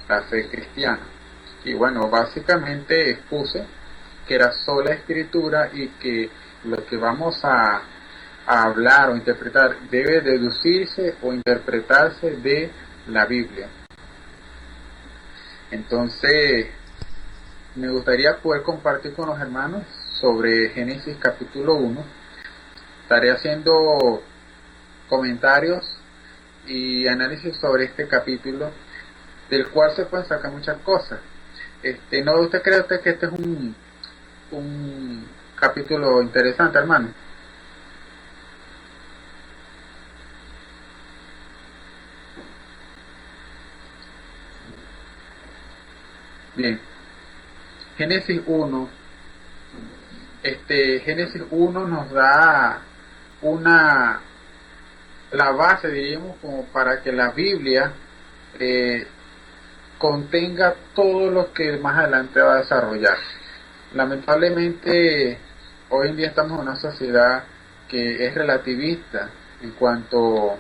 la fe cristiana. Y bueno, básicamente expuse que era sola escritura y que lo que vamos a hablar o interpretar debe deducirse o interpretarse de la Biblia. Entonces, me gustaría poder compartir con los hermanos sobre Génesis capítulo 1. Estaré haciendo comentarios y análisis sobre este capítulo, del cual se pueden sacar muchas cosas. ¿No usted cree usted que este es un capítulo interesante, hermano? Bien, Génesis 1. Génesis 1 nos da la base, diríamos, como para que la Biblia contenga todo lo que más adelante va a desarrollar. Lamentablemente, hoy en día estamos en una sociedad que es relativista en cuanto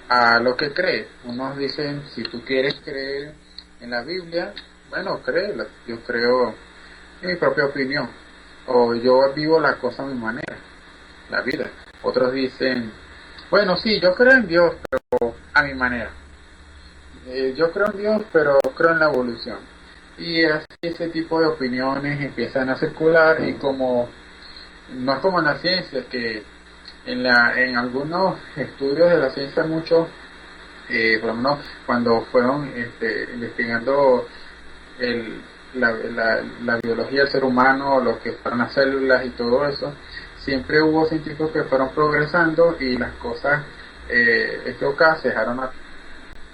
a lo que cree. Unos dicen, si tú quieres creer en la Biblia, bueno, créela. Yo creo en mi propia opinión, o yo vivo la cosa a mi manera, la vida. Otros dicen, bueno, sí, yo creo en Dios, pero a mi manera. Yo creo en Dios, pero creo en la evolución. Y así ese tipo de opiniones empiezan a circular, y como no es como en la ciencia, que en algunos estudios de la ciencia muchos, por lo menos cuando fueron investigando la biología del ser humano, lo que fueron las células y todo eso, siempre hubo científicos que fueron progresando y las cosas equivocadas se dejaron atrás.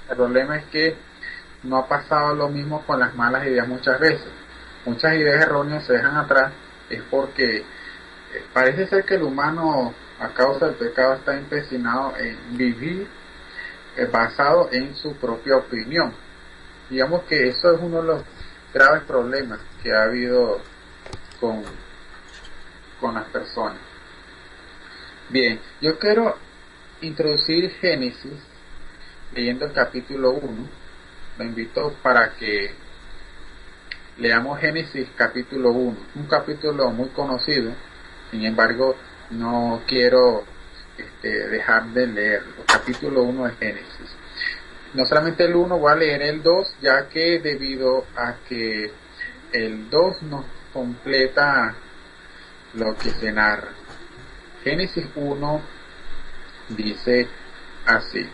El problema es que no ha pasado lo mismo con las malas ideas muchas veces. Muchas ideas erróneas se dejan atrás, es porque parece ser que el humano, a causa del pecado, está empecinado en vivir basado en su propia opinión. Digamos que eso es uno de los graves problemas que ha habido con las personas. Bien, yo quiero introducir Génesis leyendo el capítulo 1. Lo invito para que leamos Génesis capítulo 1, un capítulo muy conocido. Sin embargo, no quiero dejar de leerlo. Capítulo 1 de Génesis. No solamente el 1, voy a leer el 2, ya que debido a que el 2 nos completa lo que se narra. Génesis 1 dice así: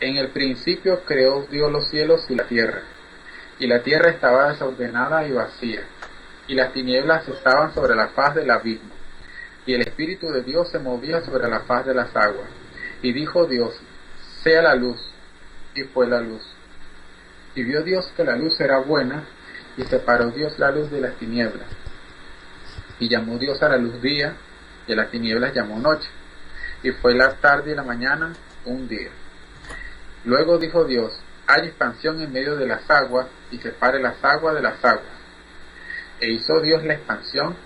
en el principio creó Dios los cielos y la tierra estaba desordenada y vacía, y las tinieblas estaban sobre la faz del abismo, y el Espíritu de Dios se movía sobre la faz de las aguas. Y dijo Dios: sea la luz, y fue la luz. Y vio Dios que la luz era buena, y separó Dios la luz de las tinieblas. Y llamó Dios a la luz día, y a las tinieblas llamó noche. Y fue la tarde y la mañana un día. Luego dijo Dios: haya expansión en medio de las aguas, y separe las aguas de las aguas. E hizo Dios la expansión,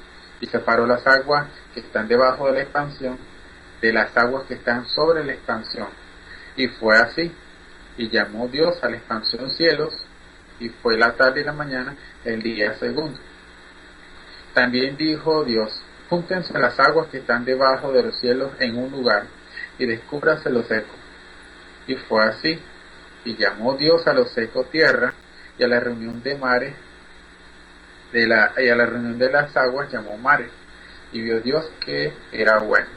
y separó las aguas que están debajo de la expansión de las aguas que están sobre la expansión. Y fue así. Y llamó Dios a la expansión cielos, y fue la tarde y la mañana el día segundo. También dijo Dios: júntense las aguas que están debajo de los cielos en un lugar, y descúbrase lo seco. Y fue así. Y llamó Dios a lo seco tierra, y a la reunión de mares y a la reunión de las aguas llamó mares. Y vio Dios que era bueno.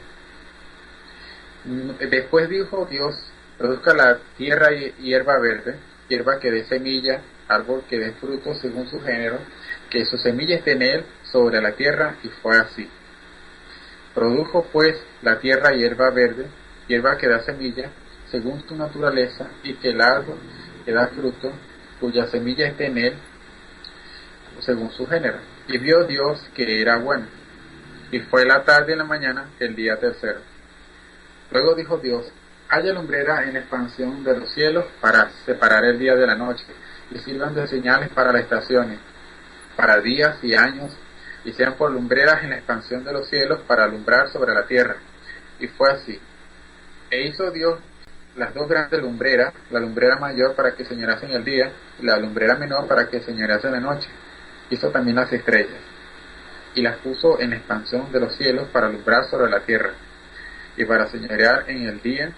Después dijo Dios: produzca la tierra hierba verde, hierba que dé semilla, árbol que dé fruto según su género, que su semilla esté en él sobre la tierra. Y fue así. Produjo pues la tierra hierba verde, hierba que da semilla según su naturaleza, y que el árbol que da fruto, cuya semilla esté en él según su género. Y vio Dios que era bueno. Y fue la tarde y la mañana el día tercero. Luego dijo Dios: haya lumbrera en la expansión de los cielos para separar el día de la noche, y sirvan de señales para las estaciones, para días y años, y sean por lumbreras en la expansión de los cielos para alumbrar sobre la tierra. Y fue así. E hizo Dios las dos grandes lumbreras, la lumbrera mayor para que señalase en el día y la lumbrera menor para que señalase en la noche. Hizo también las estrellas y las puso en la expansión de los cielos para alumbrar sobre la tierra y para señorear en el día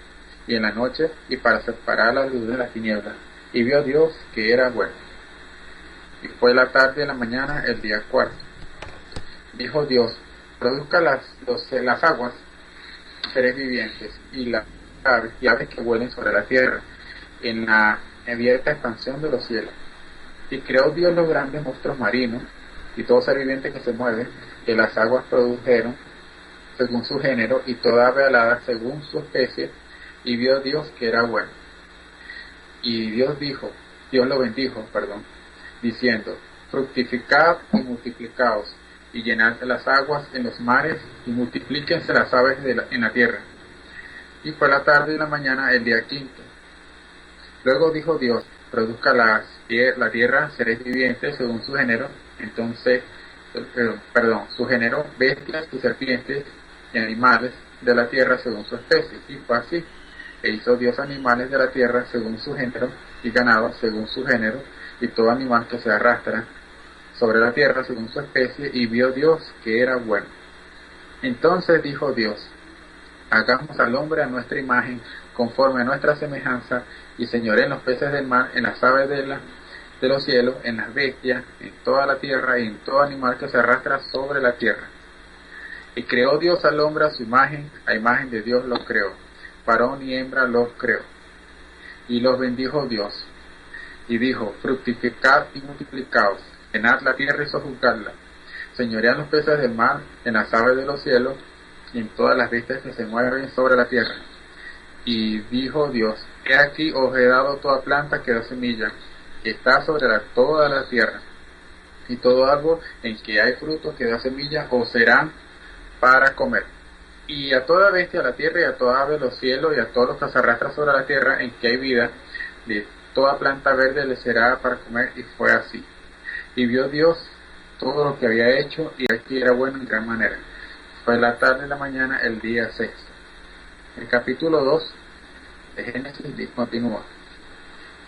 y en la noche y para separar la luz de las tinieblas. Y vio Dios que era bueno. Y fue la tarde y la mañana el día cuarto. Dijo Dios: produzca las aguas seres vivientes y las aves que vuelen sobre la tierra en la abierta expansión de los cielos. Y creó Dios los grandes monstruos marinos y todo ser viviente que se mueve, que las aguas produjeron según su género, y toda ave alada según su especie. Y vio Dios que era bueno. Y Dios lo bendijo, diciendo: fructificad y multiplicaos, y llenad las aguas en los mares, y multiplíquense las aves en la tierra. Y fue la tarde y la mañana el día quinto. Luego dijo Dios: produzca la tierra seres vivientes según su género, su género, bestias y serpientes, y animales de la tierra según su especie. Y fue así. E hizo Dios animales de la tierra según su género, y ganado según su género, y todo animal que se arrastra sobre la tierra según su especie. Y vio Dios que era bueno. Entonces dijo Dios: hagamos al hombre a nuestra imagen, conforme a nuestra semejanza, y señoreen en los peces del mar, en las aves de los cielos, en las bestias, en toda la tierra, y en todo animal que se arrastra sobre la tierra. Y creó Dios al hombre a su imagen, a imagen de Dios los creó, varón y hembra los creó. Y los bendijo Dios, y dijo: fructificad y multiplicaos, llenad la tierra y sojuzgadla, señoread los peces del mar, en las aves de los cielos, y en todas las bestias que se mueven sobre la tierra. Y dijo Dios: he aquí os he dado toda planta que da semilla, que está sobre toda la tierra, y todo árbol en que hay fruto que da semilla os serán para comer. Y a toda bestia de la tierra, y a toda ave de los cielos, y a todo lo que se arrastra sobre la tierra en que hay vida, de toda planta verde le será para comer. Y fue así. Y vio Dios todo lo que había hecho, y aquí era bueno en gran manera. Fue la tarde y la mañana el día sexto. El capítulo 2 de Génesis continúa.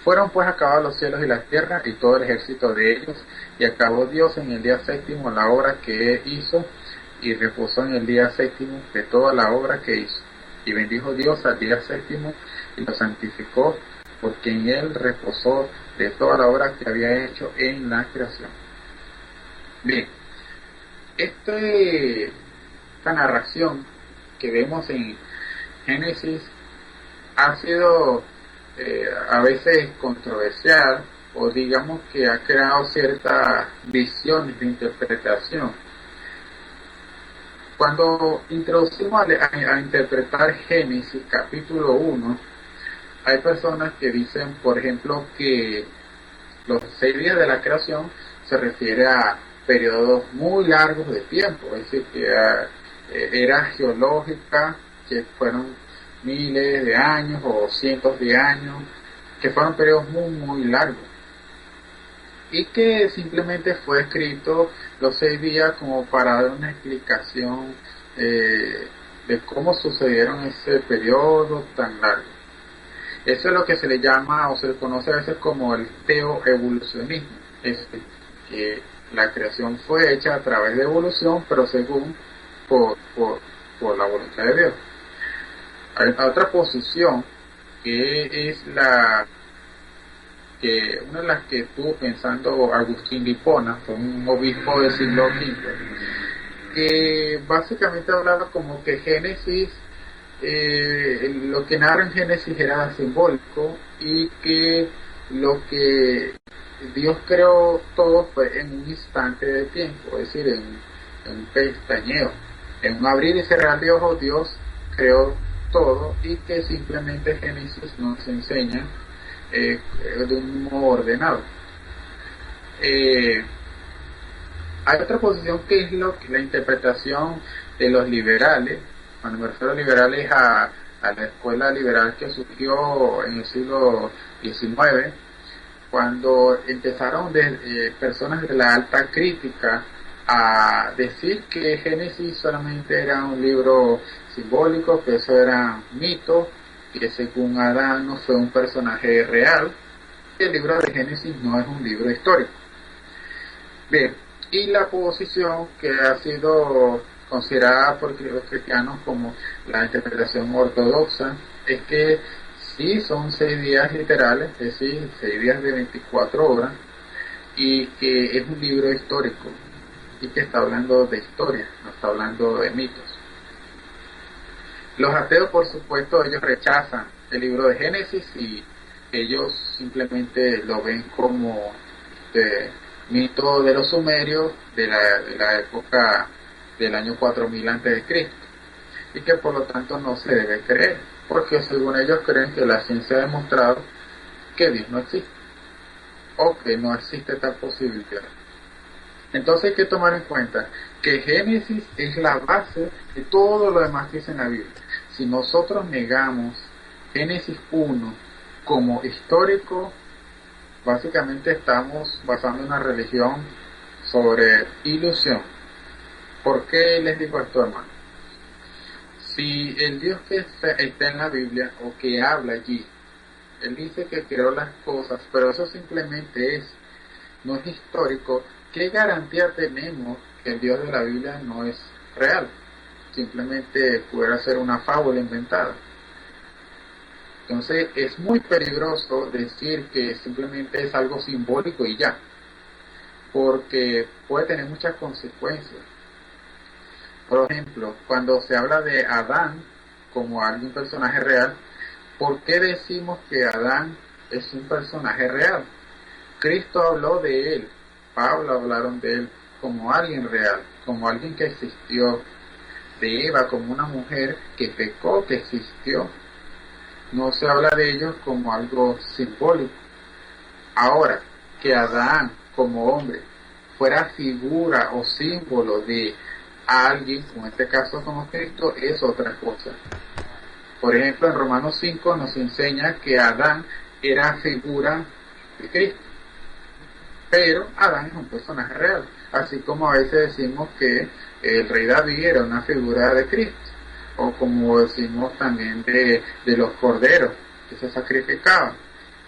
Fueron pues acabados los cielos y la tierra y todo el ejército de ellos, y acabó Dios en el día séptimo la obra que hizo, y reposó en el día séptimo de toda la obra que hizo. Y bendijo Dios al día séptimo y lo santificó, porque en él reposó de toda la obra que había hecho en la creación. Bien, esta narración que vemos en Génesis ha sido a veces controversial, o digamos que ha creado ciertas visiones de interpretación. Cuando introducimos a interpretar Génesis capítulo 1, hay personas que dicen, por ejemplo, que los 6 días de la creación se refiere a periodos muy largos de tiempo, es decir, que era geológica, que fueron miles de años o cientos de años, que fueron periodos muy, muy largos, y que simplemente fue escrito los 6 días como para dar una explicación de cómo sucedieron ese periodo tan largo. Eso es lo que se le llama, o se le conoce a veces como el teoevolucionismo, es decir, que la creación fue hecha a través de evolución, pero según por la voluntad de Dios. Hay otra posición que es una de las que estuvo pensando Agustín de Hipona, fue un obispo del siglo V, que básicamente hablaba como que Génesis, lo que narra en Génesis era simbólico, y que lo que Dios creó todo fue en un instante de tiempo, es decir, en un pestañeo, en un abrir y cerrar de ojos Dios creó todo, y que simplemente Génesis nos enseña de un modo ordenado. Hay otra posición que es la interpretación de los liberales. Cuando me refiero a liberales, a la escuela liberal que surgió en el siglo XIX, cuando empezaron personas de la alta crítica a decir que Génesis solamente era un libro simbólico, que eso era mito, que según Adán no fue un personaje real, el libro de Génesis no es un libro histórico. Bien, y la posición que ha sido considerada por los cristianos como la interpretación ortodoxa es que sí son 6 días literales, es decir, 6 días de 24 horas, y que es un libro histórico y que está hablando de historia, no está hablando de mitos. Los ateos, por supuesto, ellos rechazan el libro de Génesis y ellos simplemente lo ven como mito de los sumerios de la época del año 4000 a.C. y que por lo tanto no se debe creer, porque según ellos creen que la ciencia ha demostrado que Dios no existe o que no existe tal posibilidad. Entonces hay que tomar en cuenta que Génesis es la base de todo lo demás que dice en la Biblia. Si nosotros negamos Génesis 1 como histórico, básicamente estamos basando una religión sobre ilusión. ¿Por qué les digo esto, hermano? Si el Dios que está en la Biblia o que habla allí, Él dice que creó las cosas, pero eso simplemente no es histórico, ¿qué garantía tenemos que el Dios de la Biblia no es real? Simplemente pudiera ser una fábula inventada. Entonces es muy peligroso decir que simplemente es algo simbólico y ya, porque puede tener muchas consecuencias. Por ejemplo, cuando se habla de Adán como algún personaje real, ¿por qué decimos que Adán es un personaje real? Cristo habló de él, Pablo hablaron de él como alguien real, como alguien que existió, de Eva como una mujer que pecó, que existió. No se habla de ellos como algo simbólico. Ahora, que Adán como hombre fuera figura o símbolo de alguien, como en este caso como Cristo, es otra cosa. Por ejemplo, en Romanos 5 nos enseña que Adán era figura de Cristo, pero Adán es un personaje real, así como a veces decimos que el rey David era una figura de Cristo, o como decimos también de los corderos que se sacrificaban.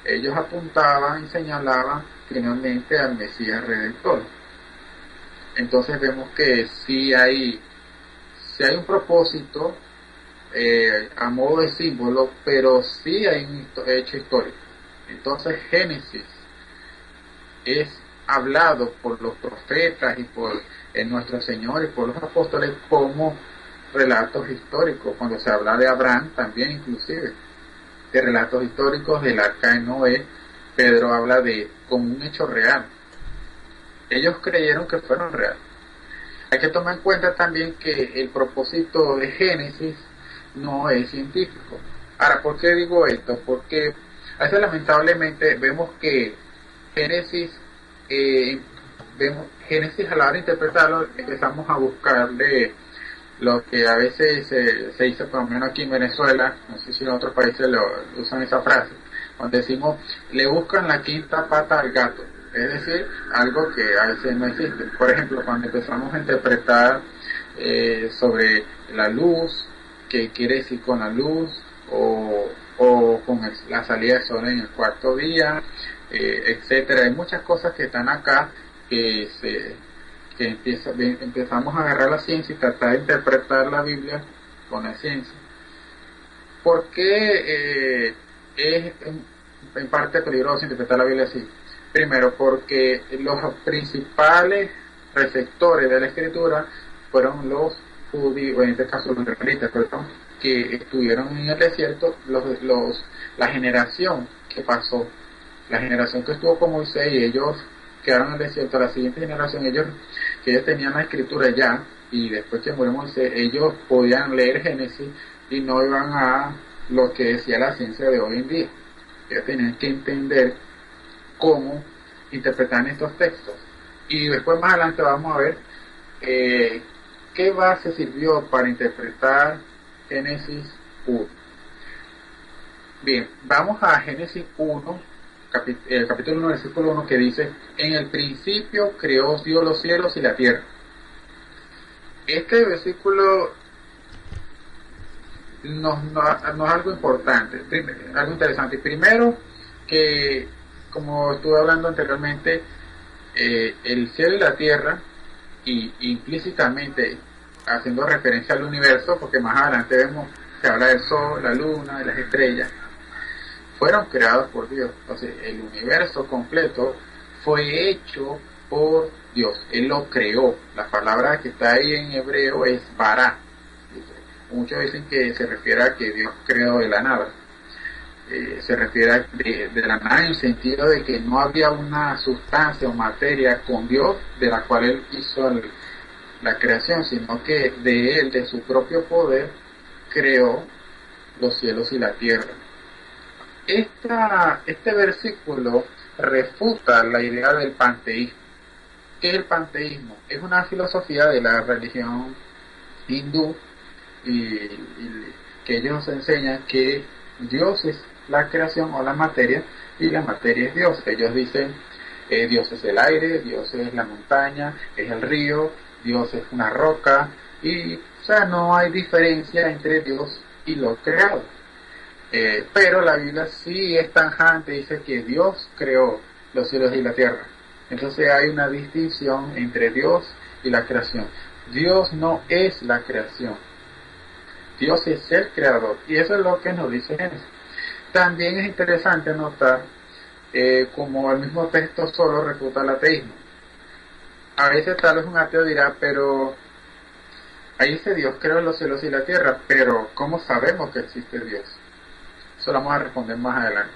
Ellos apuntaban y señalaban finalmente al Mesías Redentor. Entonces vemos que sí hay un propósito a modo de símbolo, pero sí hay un hecho histórico. Entonces Génesis es hablado por los profetas y por nuestro Señor y por los apóstoles como relatos históricos. Cuando se habla de Abraham también, inclusive de relatos históricos del arca de Noé, Pedro habla de como un hecho real. Ellos creyeron que fueron reales. Hay que tomar en cuenta también que el propósito de Génesis no es científico. Ahora, ¿por qué digo esto? Porque a veces lamentablemente vemos que Génesis a la hora de interpretarlo empezamos a buscarle lo que a veces se dice, por lo menos aquí en Venezuela, no sé si en otros países usan esa frase, cuando decimos le buscan la quinta pata al gato, es decir, algo que a veces no existe. Por ejemplo, cuando empezamos a interpretar sobre la luz, qué quiere decir con la luz, o con la salida del sol en el cuarto día, etcétera. Hay muchas cosas que están acá que empezamos a agarrar la ciencia y tratar de interpretar la Biblia con la ciencia. ¿Por qué es en parte peligroso interpretar la Biblia así? Primero, porque los principales receptores de la escritura fueron los judíos, en este caso los israelitas, que estuvieron en el desierto, la generación que pasó, la generación que estuvo con Moisés, y ellos quedaron en el desierto. La siguiente generación, ellos tenían la escritura ya, y después que murió Moisés, ellos podían leer Génesis y no iban a lo que decía la ciencia de hoy en día. Ellos tenían que entender cómo interpretar estos textos. Y después más adelante vamos a ver qué base sirvió para interpretar Génesis 1. Bien, vamos a Génesis 1, el capítulo 1, versículo 1, que dice: en el principio creó Dios los cielos y la tierra. Este versículo nos algo importante, algo interesante. Primero, que como estuve hablando anteriormente, el cielo y la tierra, y implícitamente haciendo referencia al universo, porque más adelante vemos que habla del sol, la luna, de las estrellas, fueron creados por Dios. Entonces, el universo completo fue hecho por Dios. Él lo creó. La palabra que está ahí en hebreo es bara. Muchos dicen que se refiere a que Dios creó de la nada. Se refiere de la nada en el sentido de que no había una sustancia o materia con Dios de la cual Él hizo la creación, sino que de Él, de su propio poder, creó los cielos y la tierra. Este versículo refuta la idea del panteísmo. ¿Qué es el panteísmo? Es una filosofía de la religión hindú y que ellos nos enseñan que Dios es la creación o la materia y la materia es Dios. Ellos dicen Dios es el aire, Dios es la montaña, es el río, Dios es una roca y o sea, no hay diferencia entre Dios y lo creado. Pero la Biblia sí es tajante, dice que Dios creó los cielos y la tierra. Entonces hay una distinción entre Dios y la creación. Dios no es la creación. Dios es el creador. Y eso es lo que nos dice Génesis. También es interesante notar como el mismo texto solo refuta el ateísmo. A veces tal vez un ateo dirá, pero ahí dice Dios creó los cielos y la tierra, pero ¿cómo sabemos que existe Dios? Eso lo vamos a responder más adelante.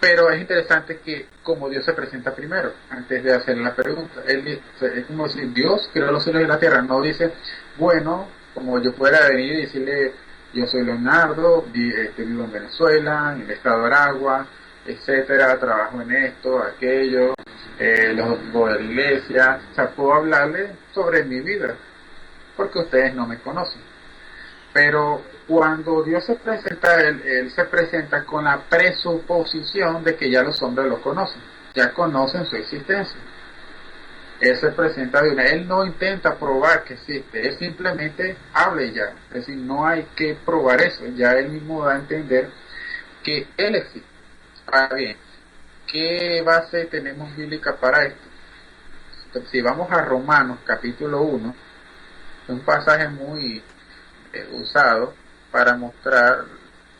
Pero es interesante que como Dios se presenta primero, antes de hacer la pregunta. Es como si Dios creó los cielos y la tierra. No dice, bueno, como yo pudiera venir y decirle, yo soy Leonardo, vivo en Venezuela, en el estado de Aragua, etcétera, trabajo en esto, aquello, los ocupo de la iglesia. O sea, puedo hablarle sobre mi vida, porque ustedes no me conocen. Pero cuando Dios se presenta, él se presenta con la presuposición de que ya los hombres lo conocen, ya conocen su existencia. Él se presenta de una, él no intenta probar que existe, él simplemente habla y ya. Es decir, no hay que probar eso, ya él mismo da a entender que él existe. Ahora bien, ¿qué base tenemos bíblica para esto? Entonces, si vamos a Romanos capítulo 1, es un pasaje muy usado para mostrar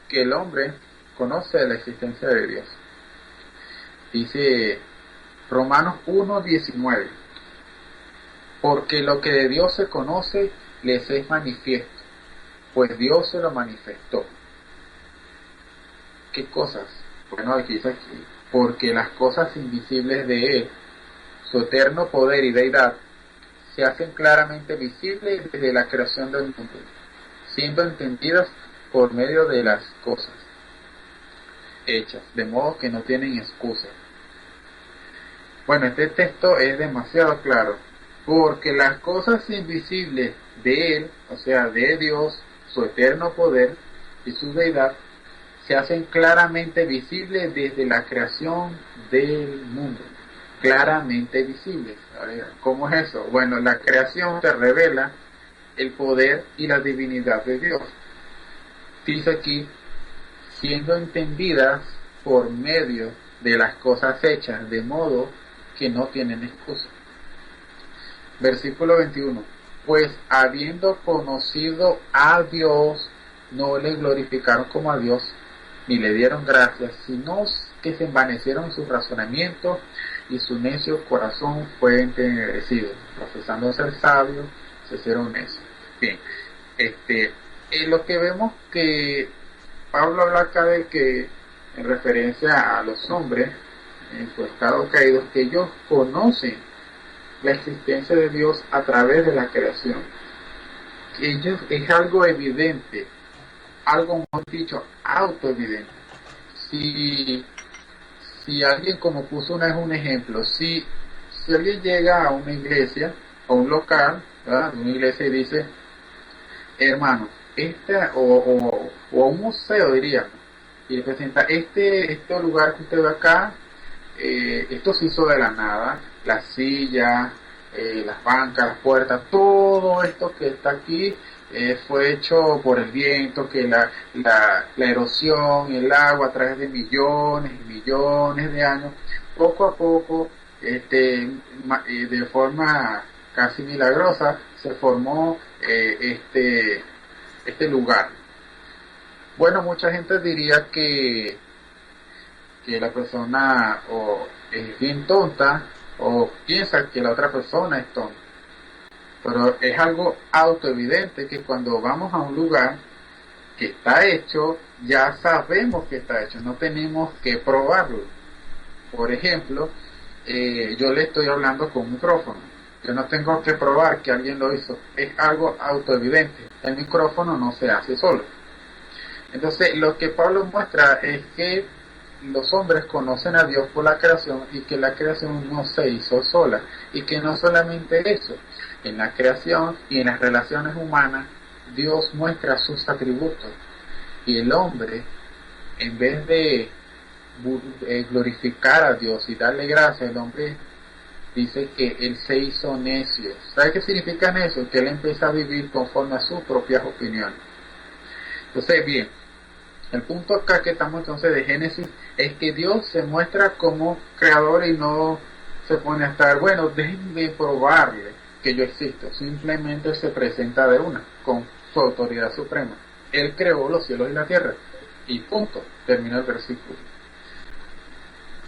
que el hombre conoce la existencia de Dios. Dice Romanos 1:19, porque lo que de Dios se conoce les es manifiesto, pues Dios se lo manifestó. ¿Qué cosas? Bueno, aquí dice aquí, porque las cosas invisibles de Él, su eterno poder y deidad, se hacen claramente visibles desde la creación del mundo, siendo entendidas por medio de las cosas hechas, de modo que no tienen excusa. Bueno, este texto es demasiado claro, porque las cosas invisibles de Él, o sea, de Dios, su eterno poder y su deidad, se hacen claramente visibles desde la creación del mundo. Claramente visibles. ¿Cómo es eso? Bueno, la creación te revela el poder y la divinidad de Dios. Dice aquí, siendo entendidas por medio de las cosas hechas, de modo que no tienen excusa. Versículo 21. Pues habiendo conocido a Dios, no le glorificaron como a Dios, ni le dieron gracias, sino que se envanecieron sus razonamientos y su necio corazón fue entenebrecido. Profesando ser sabios, se hicieron necios. Bien, lo que vemos que Pablo habla acá de que, en referencia a los hombres en su estado caído, que ellos conocen la existencia de Dios a través de la creación. Ellos es algo evidente, algo, mejor dicho, autoevidente. Si alguien, como puso una vez un ejemplo, si alguien llega a una iglesia, a un local, ¿verdad?, una iglesia, y dice, hermano, o a un museo, diríamos, y le presenta este lugar que usted ve acá, esto se hizo de la nada, las sillas, las bancas, las puertas, todo esto que está aquí fue hecho por el viento, que la erosión, el agua a través de millones y millones de años, poco a poco, de forma casi milagrosa, se formó este lugar. Bueno, mucha gente diría que la persona o es bien tonta o piensa que la otra persona es tonta. Pero es algo autoevidente que cuando vamos a un lugar que está hecho, ya sabemos que está hecho, no tenemos que probarlo. Por ejemplo, yo le estoy hablando con un micrófono. Yo no tengo que probar que alguien lo hizo. Es algo autoevidente. El micrófono no se hace solo. Entonces, lo que Pablo muestra es que los hombres conocen a Dios por la creación y que la creación no se hizo sola. Y que no solamente eso, en la creación y en las relaciones humanas, Dios muestra sus atributos. Y el hombre, en vez de glorificar a Dios y darle gracias, el hombre dice que él se hizo necio. ¿Sabe qué significa necio? Que él empieza a vivir conforme a sus propias opiniones. Entonces, bien, el punto acá que estamos entonces de Génesis es que Dios se muestra como creador y no se pone a estar, bueno, déjenme probarle que yo existo. Simplemente se presenta de una, con su autoridad suprema. Él creó los cielos y la tierra. Y punto. Termina el versículo.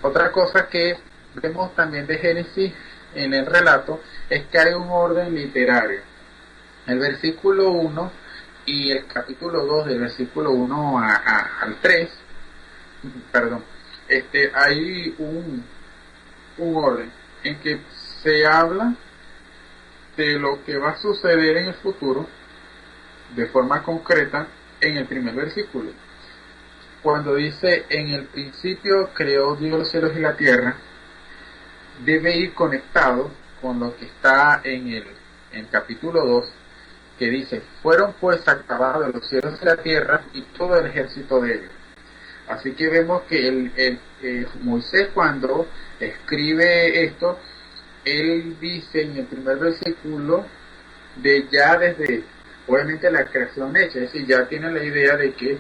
Otra cosa que vemos también de Génesis en el relato es que hay un orden literario. El versículo 1 y el capítulo 2 del versículo 1 al 3, perdón, hay un orden en que se habla de lo que va a suceder en el futuro de forma concreta en el primer versículo. Cuando dice en el principio creó Dios los cielos y la tierra, debe ir conectado con lo que está en el capítulo 2, que dice, fueron pues acabados los cielos y la tierra y todo el ejército de ellos. Así que vemos que Moisés, cuando escribe esto, él dice en el primer versículo de ya desde obviamente la creación hecha, es decir, ya tiene la idea de que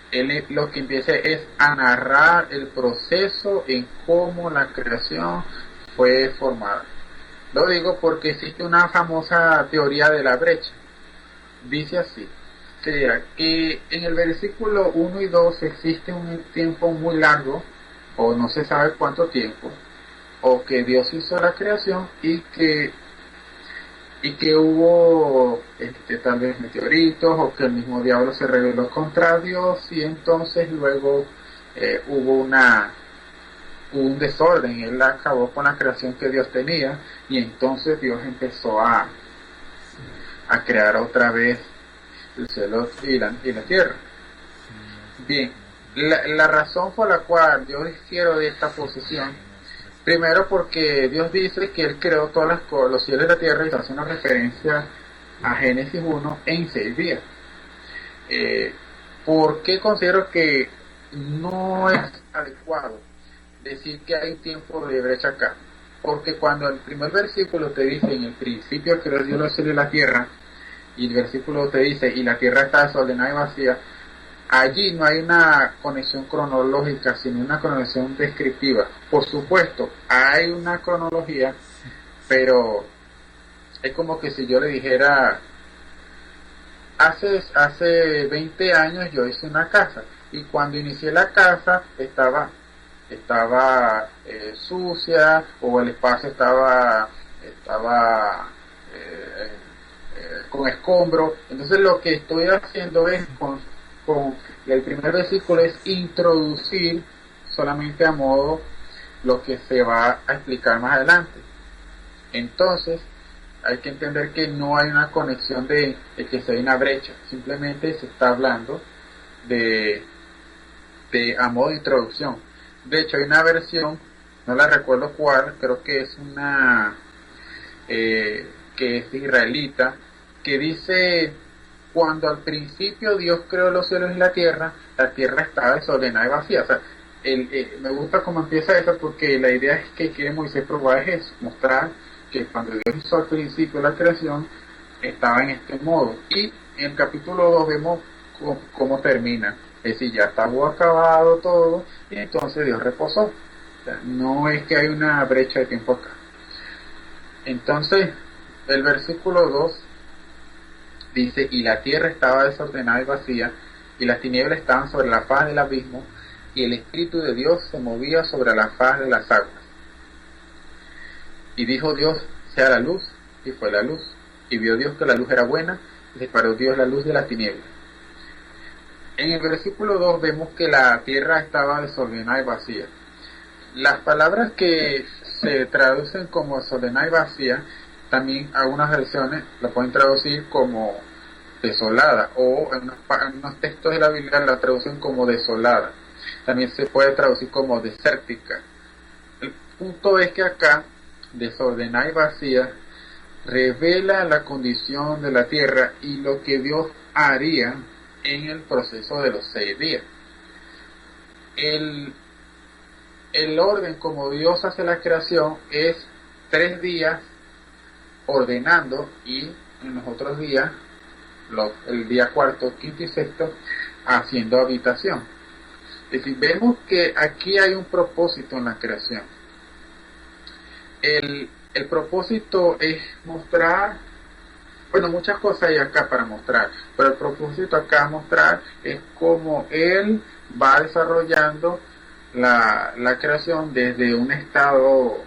él lo que empieza es a narrar el proceso en cómo la creación fue formada. Lo digo porque existe una famosa teoría de la brecha. Dice así, que en el versículo 1 y 2 existe un tiempo muy largo, o no se sabe cuánto tiempo, o que Dios hizo la creación y que hubo tal vez meteoritos, o que el mismo diablo se rebeló contra Dios y entonces luego hubo un desorden. Él acabó con la creación que Dios tenía y entonces Dios empezó a crear otra vez el cielo y la tierra. Bien, la razón por la cual yo difiero de esta posición, primero porque Dios dice que Él creó todas los cielos y la tierra y hace una referencia a Génesis 1 en 6 días. ¿Por qué considero que no es adecuado decir que hay un tiempo de brecha acá? Porque cuando el primer versículo te dice en el principio creó Dios los cielos y la tierra, y el versículo te dice y la tierra está desordenada y vacía, allí no hay una conexión cronológica, sino una conexión descriptiva. Por supuesto, hay una cronología, pero es como que si yo le dijera, hace 20 años yo hice una casa, y cuando inicié la casa estaba sucia, o el espacio estaba con escombro. Entonces lo que estoy haciendo es con el primer versículo es introducir solamente a modo lo que se va a explicar más adelante. Entonces hay que entender que no hay una conexión de que se hay una brecha, simplemente se está hablando de a modo de introducción. De hecho hay una versión, no la recuerdo cuál, creo que es una que es israelita, que dice, cuando al principio Dios creó los cielos y la tierra estaba desordenada y vacía. O sea, me gusta cómo empieza eso, porque la idea es que quiere Moisés probar es eso, mostrar que cuando Dios hizo al principio la creación, estaba en este modo. Y en el capítulo 2 vemos cómo termina. Es decir, ya estaba acabado todo y entonces Dios reposó. O sea, no es que hay una brecha de tiempo acá. Entonces, el versículo 2 dice, y la tierra estaba desordenada y vacía, y las tinieblas estaban sobre la faz del abismo, y el Espíritu de Dios se movía sobre la faz de las aguas. Y dijo Dios, sea la luz, y fue la luz. Y vio Dios que la luz era buena, y separó Dios la luz de las tinieblas. En el versículo 2 vemos que la tierra estaba desordenada y vacía. Las palabras que se traducen como desordenada y vacía, también algunas versiones la pueden traducir como desolada, o en unos textos de la Biblia la traducen como desolada. También se puede traducir como desértica. El punto es que acá, desordenada y vacía, revela la condición de la tierra y lo que Dios haría en el proceso de los 6 días. El orden como Dios hace la creación es 3 días ordenando y en los otros días, el día cuarto, quinto y sexto, haciendo habitación. Es decir, vemos que aquí hay un propósito en la creación. El propósito es mostrar, bueno, muchas cosas hay acá para mostrar, pero el propósito acá a mostrar es cómo Él va desarrollando la creación desde un estado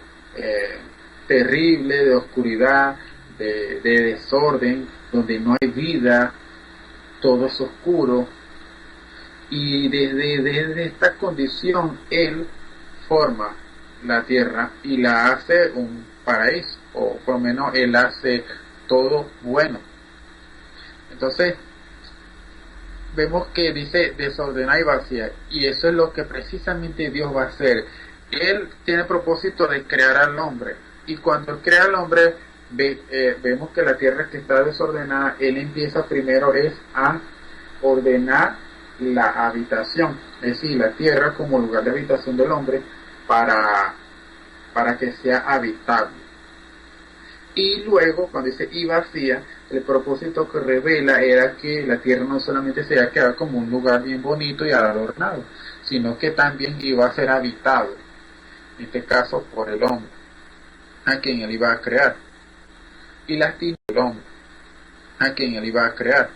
terrible de oscuridad, de desorden, donde no hay vida, todo es oscuro, y desde esta condición Él forma la tierra y la hace un paraíso, o por lo menos Él hace todo bueno. Entonces vemos que dice desordenada y vacía, y eso es lo que precisamente Dios va a hacer. Él tiene el propósito de crear al hombre, y cuando Él crea al hombre vemos que la tierra que está desordenada, Él empieza primero es a ordenar la habitación, es decir, la tierra como lugar de habitación del hombre para que sea habitable. Y luego, cuando dice y vacía, el propósito que revela era que la tierra no solamente se iba a quedar como un lugar bien bonito y adornado, sino que también iba a ser habitado, en este caso por el hombre, a quien él iba a crear. Y las tinieblas del hombre, a quien él iba a crear.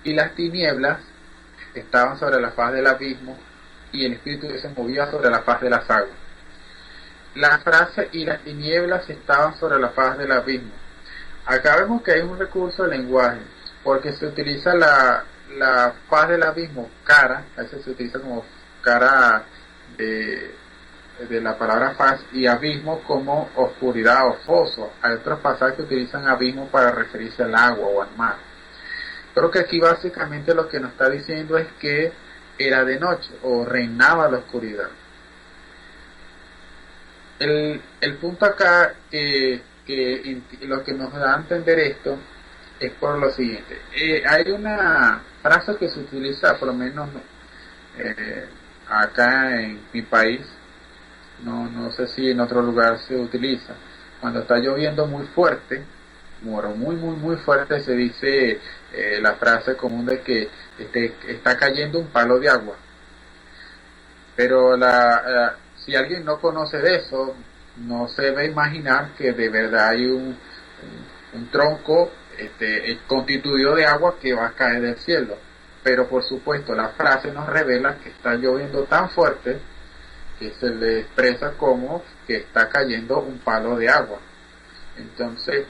Y las tinieblas estaban sobre la faz del abismo, y el Espíritu se movía sobre la faz de las aguas. La frase y las tinieblas estaban sobre la faz del abismo. Acá vemos que hay un recurso de lenguaje, porque se utiliza la faz del abismo, cara, a veces se utiliza como cara de la palabra faz, y abismo como oscuridad o foso. Hay otros pasajes que utilizan abismo para referirse al agua o al mar. Creo que aquí básicamente lo que nos está diciendo es que era de noche o reinaba la oscuridad. El punto acá que lo que nos da a entender esto es por lo siguiente. Hay una frase que se utiliza, por lo menos acá en mi país, no sé si en otro lugar se utiliza. Cuando está lloviendo muy fuerte, muy fuerte, se dice la frase común de que está cayendo un palo de agua. Pero si alguien no conoce de eso, no se va a imaginar que de verdad hay un tronco constituido de agua que va a caer del cielo. Pero por supuesto la frase nos revela que está lloviendo tan fuerte que se le expresa como que está cayendo un palo de agua. Entonces,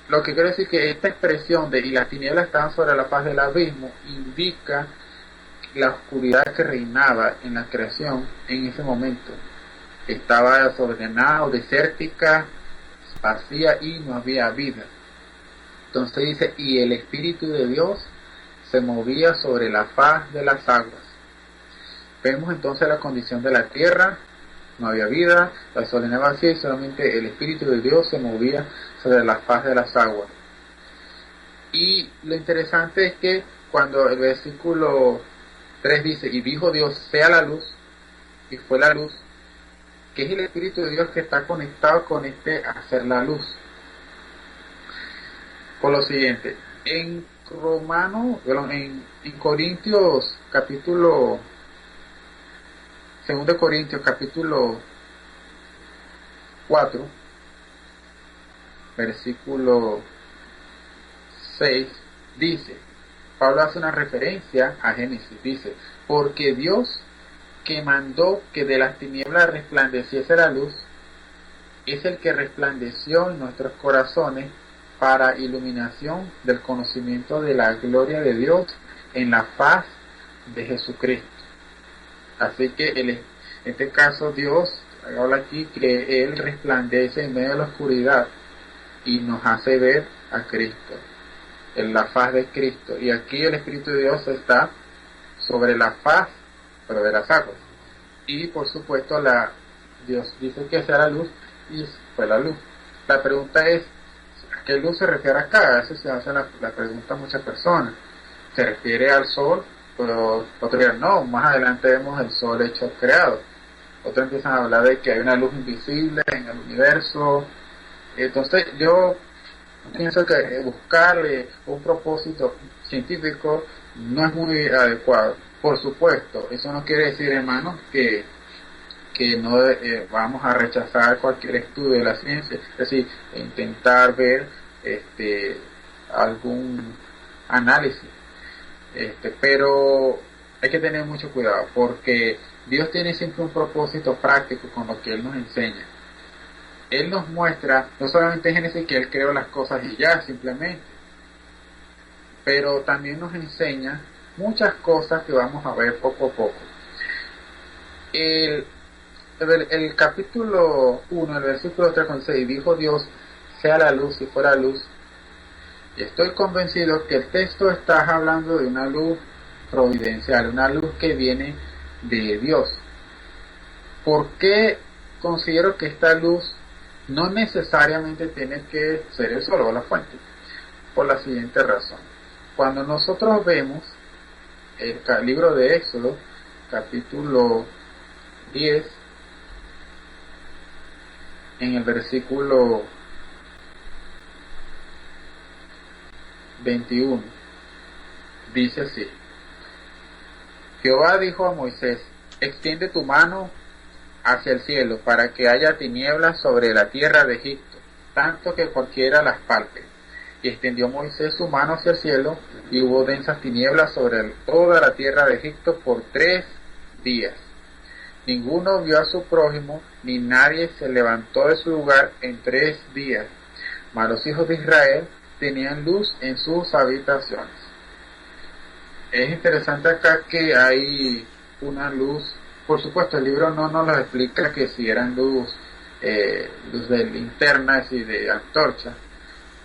lo que quiero decir que esta expresión de y las tinieblas estaban sobre la faz del abismo indica la oscuridad que reinaba en la creación en ese momento. Estaba desordenada o desértica, vacía y no había vida. Entonces dice, y el Espíritu de Dios se movía sobre la faz de las aguas. Vemos entonces la condición de la tierra, no había vida, la desordenada vacía y solamente el Espíritu de Dios se movía sobre la faz de las aguas. Y lo interesante es que cuando el versículo 3 dice, y dijo Dios, sea la luz, y fue la luz, que es el Espíritu de Dios que está conectado con hacer la luz. por lo siguiente, en Romanos, perdón, en Corintios capítulo, 2 de Corintios capítulo 4, versículo 6, dice, Pablo hace una referencia a Génesis, dice, porque Dios que mandó que de las tinieblas resplandeciese la luz, es el que resplandeció en nuestros corazones para iluminación del conocimiento de la gloria de Dios en la faz de Jesucristo. Así que en este caso Dios habla aquí que Él resplandece en medio de la oscuridad y nos hace ver a Cristo, en la faz de Cristo. Y aquí el Espíritu de Dios está sobre la faz, pero de las aguas. Y por supuesto Dios dice que sea la luz y fue la luz. La pregunta es, ¿a qué luz se refiere acá? A veces se hace la pregunta a muchas personas. ¿Se refiere al sol? Pero otros dirán, no, más adelante vemos el sol hecho creado. Otros empiezan a hablar de que hay una luz invisible en el universo. Entonces yo pienso que buscarle un propósito científico no es muy adecuado. Por supuesto, eso no quiere decir, hermanos, que no vamos a rechazar cualquier estudio de la ciencia, es decir, intentar ver algún análisis, pero hay que tener mucho cuidado porque Dios tiene siempre un propósito práctico con lo que Él nos enseña. Él nos muestra, no solamente en Génesis que Él creó las cosas y ya, simplemente, pero también nos enseña muchas cosas que vamos a ver poco a poco. El capítulo 1, el versículo 3 con 6, dijo Dios, sea la luz y fuera luz. Y estoy convencido que el texto está hablando de una luz providencial, una luz que viene de Dios. ¿Por qué considero que esta luz no necesariamente tiene que ser el sol o la fuente? Por la siguiente razón. Cuando nosotros vemos el libro de Éxodo, capítulo 10, en el versículo 21, dice así, Jehová dijo a Moisés, extiende tu mano hacia el cielo para que haya tinieblas sobre la tierra de Egipto, tanto que cualquiera las palpe. Y extendió Moisés su mano hacia el cielo, y hubo densas tinieblas sobre toda la tierra de Egipto por 3 días. Ninguno vio a su prójimo, ni nadie se levantó de su lugar en 3 días. Mas los hijos de Israel tenían luz en sus habitaciones. Es interesante acá que hay una luz, por supuesto el libro no nos lo explica que si eran luz de linternas y de antorchas,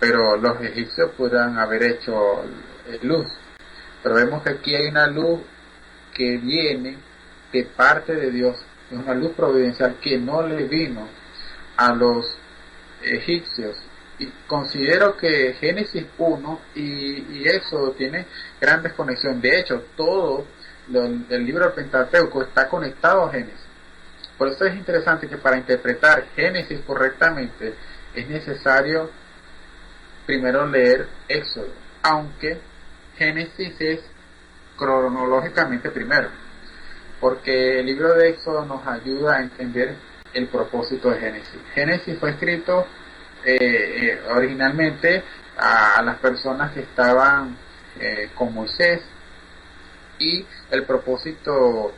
pero los egipcios pudieran haber hecho luz. Pero vemos que aquí hay una luz que viene de parte de Dios, es una luz providencial que no le vino a los egipcios. Y considero que Génesis 1 y Éxodo tiene gran desconexión. De hecho, todo el libro del Pentateuco está conectado a Génesis. Por eso es interesante que para interpretar Génesis correctamente es necesario primero leer Éxodo, aunque Génesis es cronológicamente primero, porque el libro de Éxodo nos ayuda a entender el propósito de Génesis. Génesis fue escrito originalmente a las personas que estaban con Moisés, y el propósito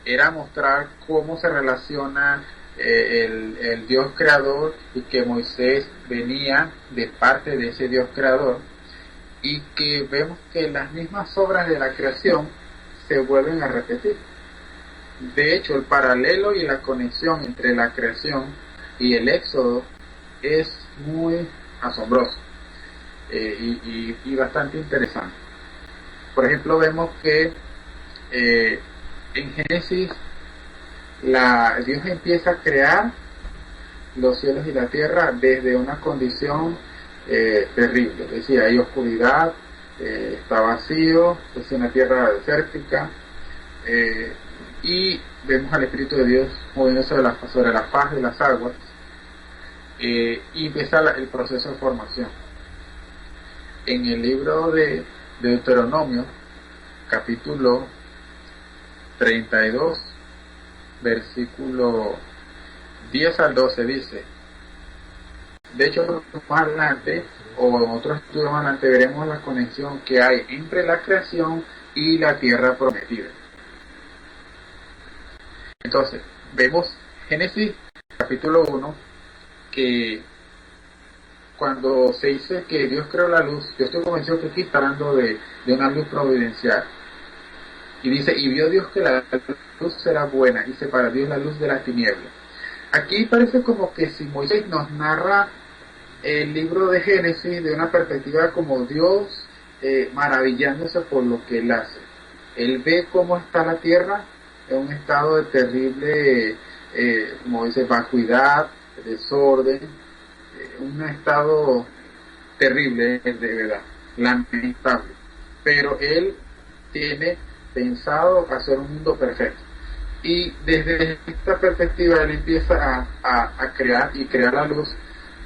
era mostrar cómo se relaciona el Dios creador, y que Moisés venía de parte de ese Dios creador, y que vemos que las mismas obras de la creación se vuelven a repetir. De hecho, el paralelo y la conexión entre la creación y el Éxodo es muy asombroso y bastante interesante. Por ejemplo, vemos que en Génesis Dios empieza a crear los cielos y la tierra desde una condición terrible, es decir, hay oscuridad, está vacío, es una tierra desértica, y vemos al Espíritu de Dios moviéndose sobre la faz de las aguas, y empieza el proceso de formación. en el libro de Deuteronomio, capítulo 32, versículo 10 al 12 dice, de hecho más adelante, o en otro estudio más adelante, veremos la conexión que hay entre la creación y la tierra prometida. Entonces, vemos Génesis capítulo 1, que cuando se dice que Dios creó la luz, yo estoy convencido que aquí está hablando de una luz providencial. Y dice, y vio Dios que la luz era buena, y separó Dios la luz de la tiniebla. Aquí parece como que si Moisés nos narra el libro de Génesis de una perspectiva como Dios maravillándose por lo que Él hace. Él ve cómo está la tierra en un estado de terrible, como dice, vacuidad, desorden, un estado terrible, de verdad, lamentable. Pero Él tiene pensado hacer un mundo perfecto. Y desde esta perspectiva Él empieza a crear y crear la luz.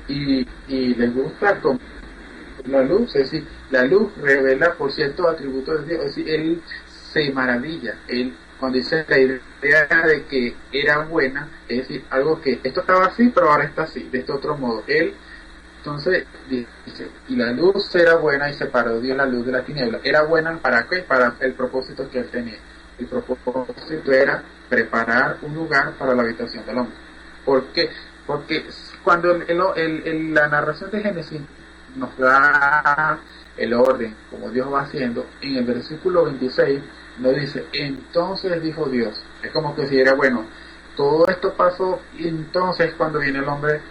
Y le gusta con la luz, es decir, la luz revela por ciertos atributos de Dios, es decir, Él se maravilla, Él cuando dice la idea de que era buena, es decir, algo que esto estaba así, pero ahora está así, de este otro modo, Él entonces dice, y la luz era buena y separó Dios la luz de la tiniebla. ¿Era buena para qué? Para el propósito que Él tenía. El propósito era preparar un lugar para la habitación del hombre. ¿Por qué? Porque cuando la narración de Génesis nos da el orden, como Dios va haciendo, en el versículo 26 nos dice, entonces dijo Dios. Es como que si era, bueno, todo esto pasó, y entonces cuando viene el hombre,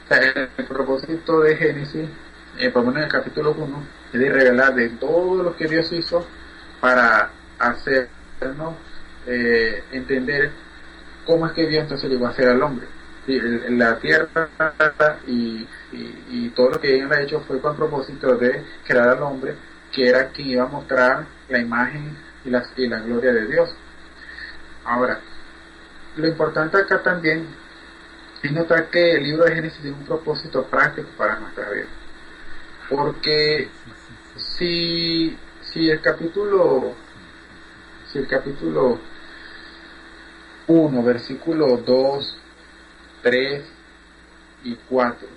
el propósito de Génesis, por lo menos en el capítulo 1, es de revelar de todo lo que Dios hizo para hacernos entender cómo es que Dios entonces llegó a ser al hombre. Sí, la tierra y todo lo que Dios ha hecho fue con propósito de crear al hombre, que era quien iba a mostrar la imagen y la gloria de Dios. Ahora, lo importante acá también es notar que el libro de Génesis tiene un propósito práctico para nuestra vida. Porque si el capítulo 1, versículo 2, 3 y 4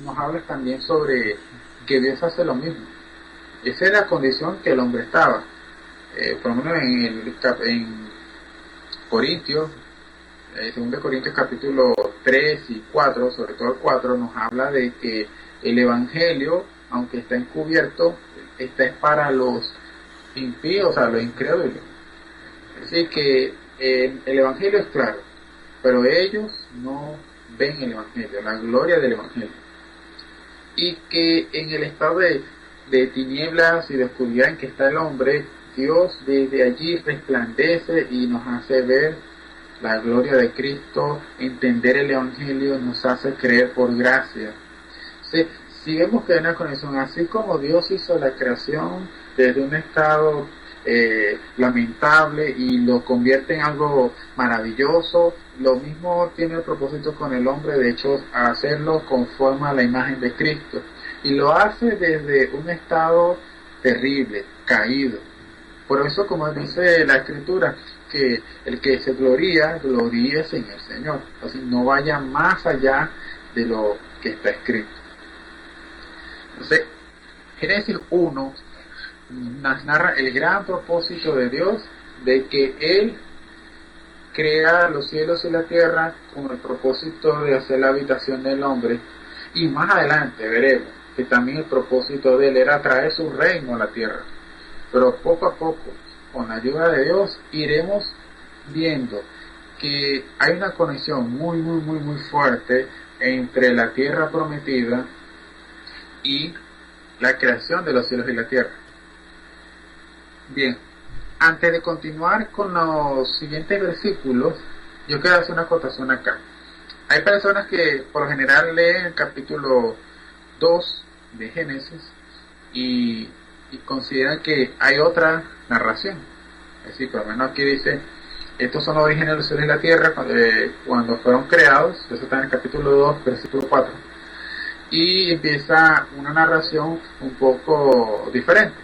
nos habla también sobre que Dios hace lo mismo. Esa es la condición que el hombre estaba. Por lo menos en Corintios, 2 Corintios capítulo 3 y 4, sobre todo el 4, nos habla de que el Evangelio, aunque está encubierto, es para los impíos, o sea, los incrédulos. Es decir, que el Evangelio es claro, pero ellos no ven el Evangelio, la gloria del Evangelio. Y que en el estado de tinieblas y de oscuridad en que está el hombre, Dios desde allí resplandece y nos hace ver la gloria de Cristo, entender el Evangelio, nos hace creer por gracia. Si vemos que hay una conexión, así como Dios hizo la creación desde un estado lamentable y lo convierte en algo maravilloso, lo mismo tiene el propósito con el hombre, de hecho, hacerlo conforme a la imagen de Cristo. Y lo hace desde un estado terrible, caído. Por eso, como dice la Escritura, que el que se gloríese en el Señor. Así no vaya más allá de lo que está escrito. Entonces, Génesis 1 nos narra el gran propósito de Dios de que Él crea los cielos y la tierra con el propósito de hacer la habitación del hombre. Y más adelante veremos que también el propósito de Él era traer su reino a la tierra. Pero poco a poco, con la ayuda de Dios, iremos viendo que hay una conexión muy fuerte entre la tierra prometida y la creación de los cielos y la tierra. Bien, antes de continuar con los siguientes versículos, yo quiero hacer una acotación acá. Hay personas que por lo general leen el capítulo 2 de Génesis y consideran que hay otra narración. Es decir, por lo menos aquí dice, estos son los orígenes de los cielos y la tierra cuando fueron creados. Eso está en el capítulo 2, versículo 4. y empieza una narración un poco diferente.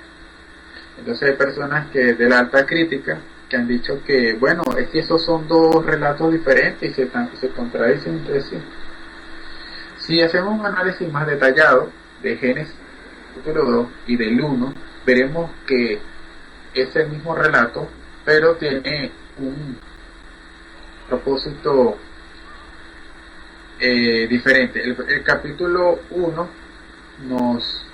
Entonces hay personas que de la alta crítica que han dicho que, bueno, es que esos son dos relatos diferentes y se contradicen entre sí. Si hacemos un análisis más detallado de Génesis capítulo 2 y del 1, veremos que es el mismo relato, pero tiene un propósito diferente. El capítulo 1 nos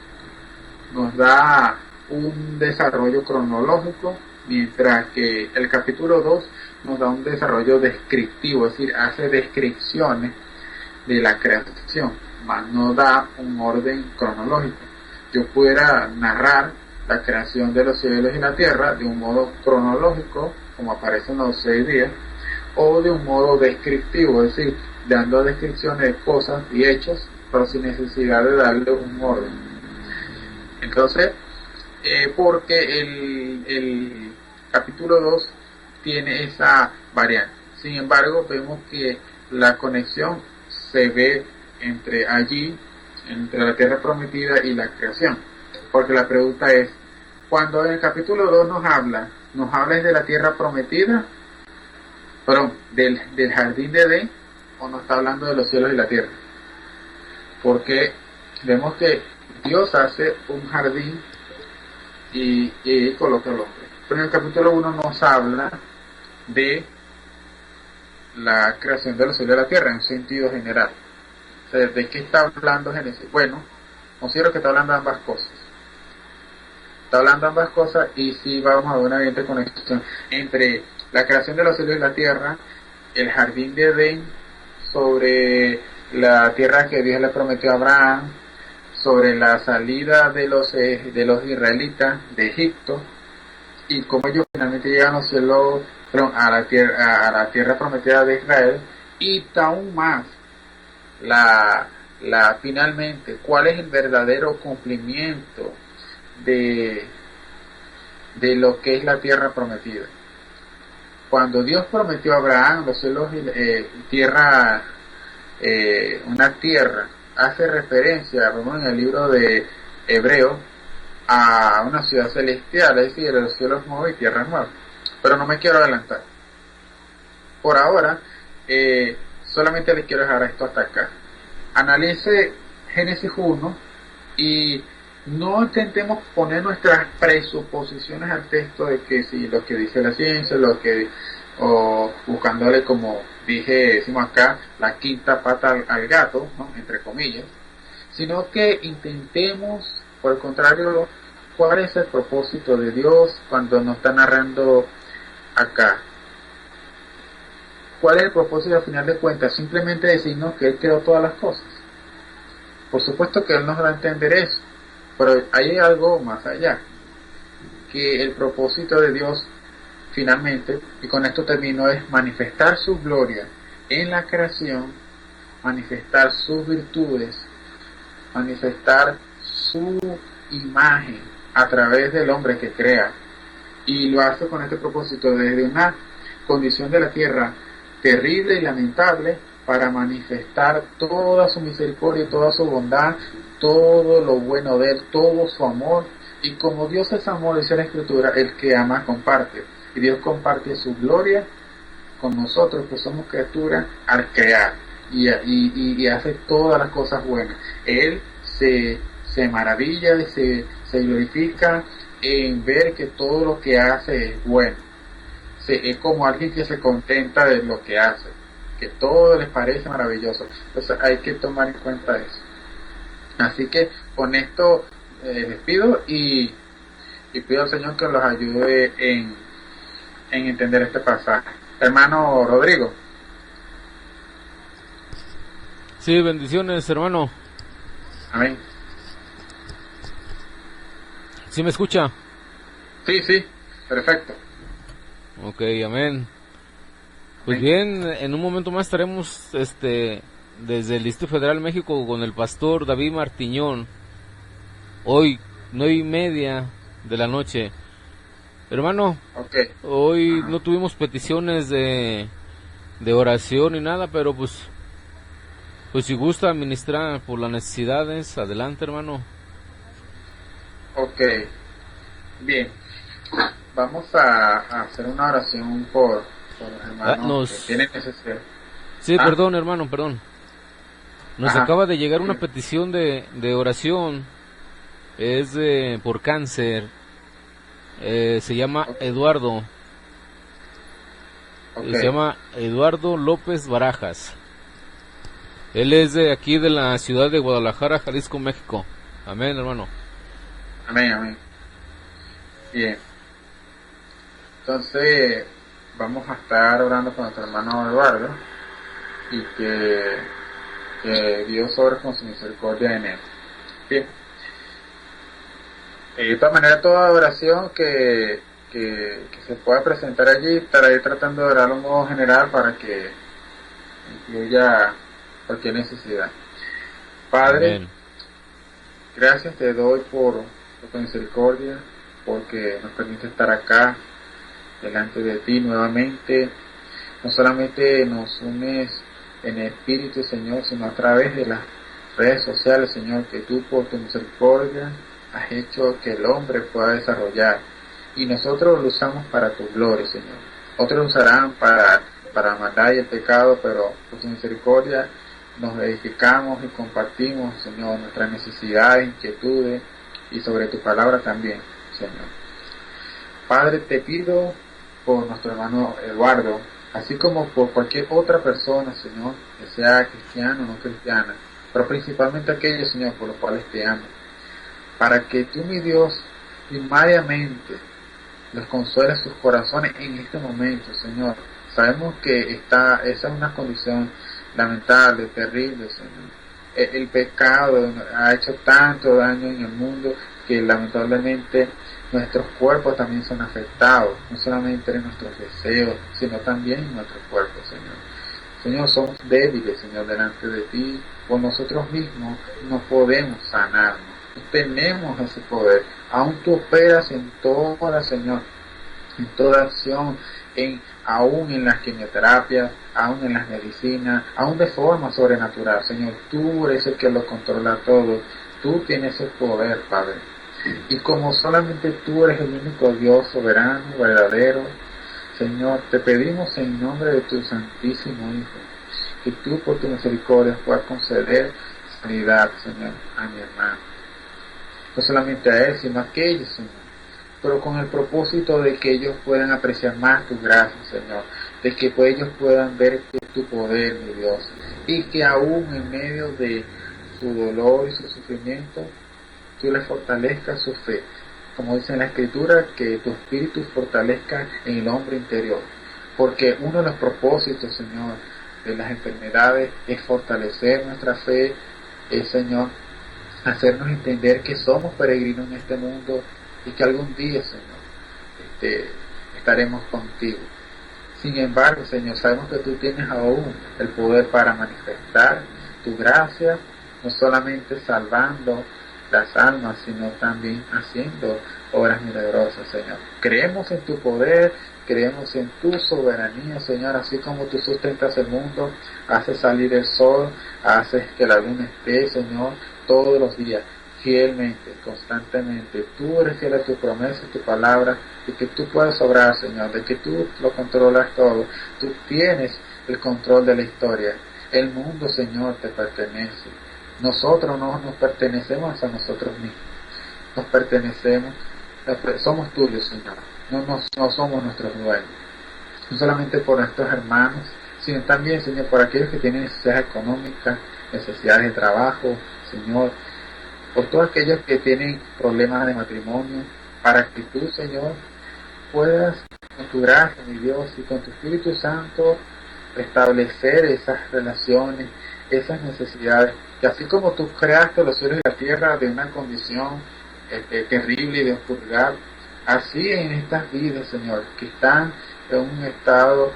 da un desarrollo cronológico, mientras que el capítulo 2 nos da un desarrollo descriptivo, es decir, hace descripciones de la creación, más no da un orden cronológico. Yo pudiera narrar la creación de los cielos y la tierra de un modo cronológico, como aparece en los 6 días, o de un modo descriptivo, es decir, dando descripciones de cosas y hechos, pero sin necesidad de darle un orden. Entonces, porque el capítulo 2 tiene esa variante. Sin embargo, vemos que la conexión se ve entre allí, entre la tierra prometida y la creación. Porque la pregunta es, cuando en el capítulo 2 nos habla de la tierra prometida, perdón, del jardín de Edén, o nos está hablando de los cielos y la tierra. Porque vemos que Dios hace un jardín y coloca al hombre. Pero en el capítulo 1 nos habla de la creación de los cielos y la tierra en un sentido general. O sea, ¿de qué está hablando Génesis? Bueno, considero que está hablando de ambas cosas. Está hablando de ambas cosas y sí vamos a ver una evidente conexión entre la creación de los cielos y la tierra, el jardín de Edén, sobre la tierra que Dios le prometió a Abraham, sobre la salida de los israelitas de Egipto y cómo ellos finalmente llegan a los cielos, a la tierra prometida de Israel, y aún más finalmente cuál es el verdadero cumplimiento de lo que es la tierra prometida. Cuando Dios prometió a Abraham los cielos tierra, una tierra, hace referencia, en el libro de Hebreo, a una ciudad celestial, es decir, los cielos nuevos y tierra nueva. Pero no me quiero adelantar. Por ahora, solamente les quiero dejar esto hasta acá. Analice Génesis 1 y no intentemos poner nuestras presuposiciones al texto de que si lo que dice la ciencia, o buscándole, como decimos acá, la quinta pata al gato, ¿no? Entre comillas, sino que intentemos, por el contrario, cuál es el propósito de Dios cuando nos está narrando acá. ¿Cuál es el propósito al final de cuentas? Simplemente decirnos que Él creó todas las cosas. Por supuesto que Él nos da a entender eso, pero hay algo más allá, que el propósito de Dios finalmente, y con esto termino, es manifestar su gloria en la creación, manifestar sus virtudes, manifestar su imagen a través del hombre que crea, y lo hace con este propósito desde una condición de la tierra terrible y lamentable para manifestar toda su misericordia, toda su bondad, todo lo bueno de Él, todo su amor. Y como Dios es amor, dice la Escritura, el que ama comparte, y Dios comparte su gloria con nosotros que somos criaturas al crear y hace todas las cosas buenas. Él se maravilla y se glorifica en ver que todo lo que hace es bueno. Es como alguien que se contenta de lo que hace, que todo les parece maravilloso. Entonces hay que tomar en cuenta eso. Así que con esto les pido y pido al Señor que los ayude en entender este pasaje. Hermano Rodrigo. Sí, bendiciones, hermano. Amén. ¿Sí me escucha? Sí, perfecto. Ok, amén. Pues Amén. bien, en un momento más estaremos desde el Distrito Federal México con el pastor David Martiñón. Hoy, 9:30 de la noche. Hermano, Okay. hoy no tuvimos peticiones de oración ni nada, pero pues Pues si gusta administrar por las necesidades, adelante, hermano. Ok, bien. Vamos a hacer una oración por los hermanos que tienen necesidad. Sí, perdón, hermano, perdón. Nos Ajá. acaba de llegar una petición de oración. Es por cáncer. Se llama Eduardo. Okay. Se llama Eduardo López Barajas. Él es de aquí de la ciudad de Guadalajara, Jalisco, México. Amén, hermano. Amén, amén. Bien. Entonces, vamos a estar orando con nuestro hermano Eduardo y que Dios sobre con su misericordia en él. Bien. De todas maneras, toda oración que se pueda presentar allí, estaré tratando de orar a un modo general para que incluya cualquier necesidad. Padre, amén. Gracias te doy por tu misericordia, porque nos permite estar acá delante de ti nuevamente. No solamente nos unes en el espíritu, Señor, sino a través de las redes sociales, Señor, que tú por tu misericordia has hecho que el hombre pueda desarrollar, y nosotros lo usamos para tu gloria, Señor. Otros lo usarán para maldad y el pecado, pero por tu misericordia nos edificamos y compartimos, Señor, nuestras necesidades, inquietudes, y sobre tu palabra también, Señor. Padre, te pido por nuestro hermano Eduardo, así como por cualquier otra persona, Señor, que sea cristiano o no cristiana, pero principalmente aquellos, Señor, por los cuales te amo, para que tú, mi Dios, primariamente les consueles sus corazones en este momento, Señor. Sabemos que esa es una condición lamentable, terrible, Señor. El pecado ha hecho tanto daño en el mundo que lamentablemente nuestros cuerpos también son afectados, no solamente en nuestros deseos, sino también en nuestros cuerpos, Señor. Señor, somos débiles, Señor, delante de ti. Por nosotros mismos no podemos sanarnos. No tenemos ese poder. Aún tú operas en toda, Señor, en toda acción, aún en las quimioterapias, aún en las medicinas, aún de forma sobrenatural. Señor, tú eres el que lo controla todo. Tú tienes el poder, Padre. Y como solamente tú eres el único Dios soberano, verdadero, Señor, te pedimos en nombre de tu Santísimo Hijo, que tú por tu misericordia puedas conceder sanidad, Señor, a mi hermano. No solamente a él, sino a aquellos, Señor, pero con el propósito de que ellos puedan apreciar más tu gracia, Señor, de que ellos puedan ver tu poder, mi Dios, y que aún en medio de su dolor y su sufrimiento, tú les fortalezcas su fe. Como dice en la Escritura, que tu espíritu fortalezca en el hombre interior. Porque uno de los propósitos, Señor, de las enfermedades es fortalecer nuestra fe, Señor, hacernos entender que somos peregrinos en este mundo y que algún día, Señor, estaremos contigo. Sin embargo, Señor, sabemos que tú tienes aún el poder para manifestar tu gracia, no solamente salvando las almas, sino también haciendo obras milagrosas, Señor. Creemos en tu poder, creemos en tu soberanía, Señor, así como tú sustentas el mundo, haces salir el sol, haces que la luna esté, Señor, todos los días, fielmente, constantemente. Tú eres fiel a tu promesa, tu palabra, de que tú puedes obrar, Señor, de que tú lo controlas todo. Tú tienes el control de la historia. El mundo, Señor, te pertenece. Nosotros no nos pertenecemos a nosotros mismos. Nos pertenecemos, somos tuyos, Señor. No somos nuestros dueños. No solamente por nuestros hermanos, sino también, Señor, por aquellos que tienen necesidades económicas, necesidades de trabajo, Señor, por todos aquellos que tienen problemas de matrimonio, para que tú, Señor, puedas, con tu gracia, mi Dios, y con tu Espíritu Santo, restablecer esas relaciones, esas necesidades, que así como tú creaste los cielos y la tierra de una condición terrible y de oscuridad, así en estas vidas, Señor, que están en un estado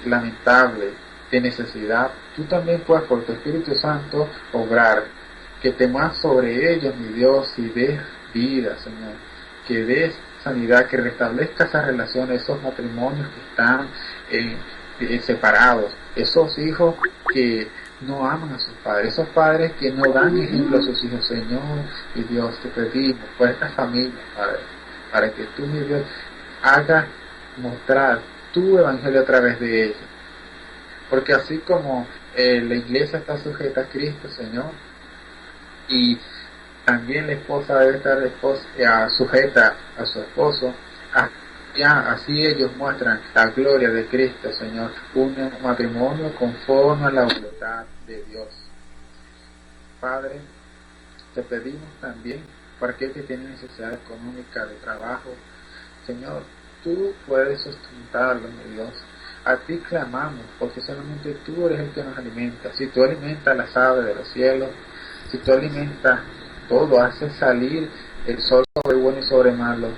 lamentable de necesidad, tú también puedas por tu Espíritu Santo obrar, que te muevas sobre ellos, mi Dios, y des vida, Señor, que des sanidad, que restablezca esas relaciones, esos matrimonios que están separados, esos hijos que no aman a sus padres, esos padres que no dan ejemplo a sus hijos. Señor y Dios, te pedimos por esta familia, Padre, para que tú, mi Dios, hagas mostrar tu evangelio a través de ellos. Porque así como la iglesia está sujeta a Cristo, Señor, y también la esposa debe estar sujeta a su esposo, así ellos muestran la gloria de Cristo, Señor, un matrimonio conforme a la voluntad de Dios. Padre, te pedimos también para aquel que tiene necesidad económica de trabajo, Señor, tú puedes sustentarlo, mi Dios. A ti clamamos, porque solamente tú eres el que nos alimenta. Si tú alimentas las aves de los cielos, si tú alimentas todo, haces salir el sol sobre bueno y sobre malo,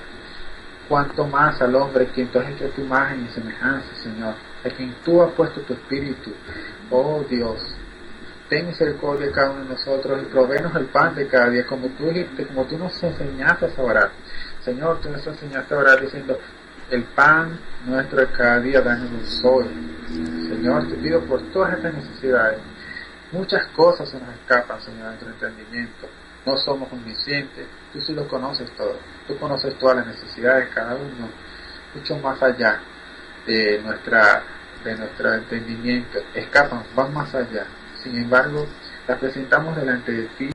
cuanto más al hombre quien tú has hecho tu imagen y semejanza, Señor, a quien tú has puesto tu espíritu. Oh Dios, ten misericordia de cada uno de nosotros y provéenos el pan de cada día, como tú nos enseñaste a orar. Señor, tú nos enseñaste a orar diciendo, el pan nuestro de cada día, danos hoy. Señor, te pido por todas estas necesidades. Muchas cosas se nos escapan, Señor, de nuestro entendimiento. No somos omniscientes, tú sí lo conoces todo. Tú conoces todas las necesidades de cada uno, mucho más allá de nuestro entendimiento. Escapan, van más allá. Sin embargo, las presentamos delante de ti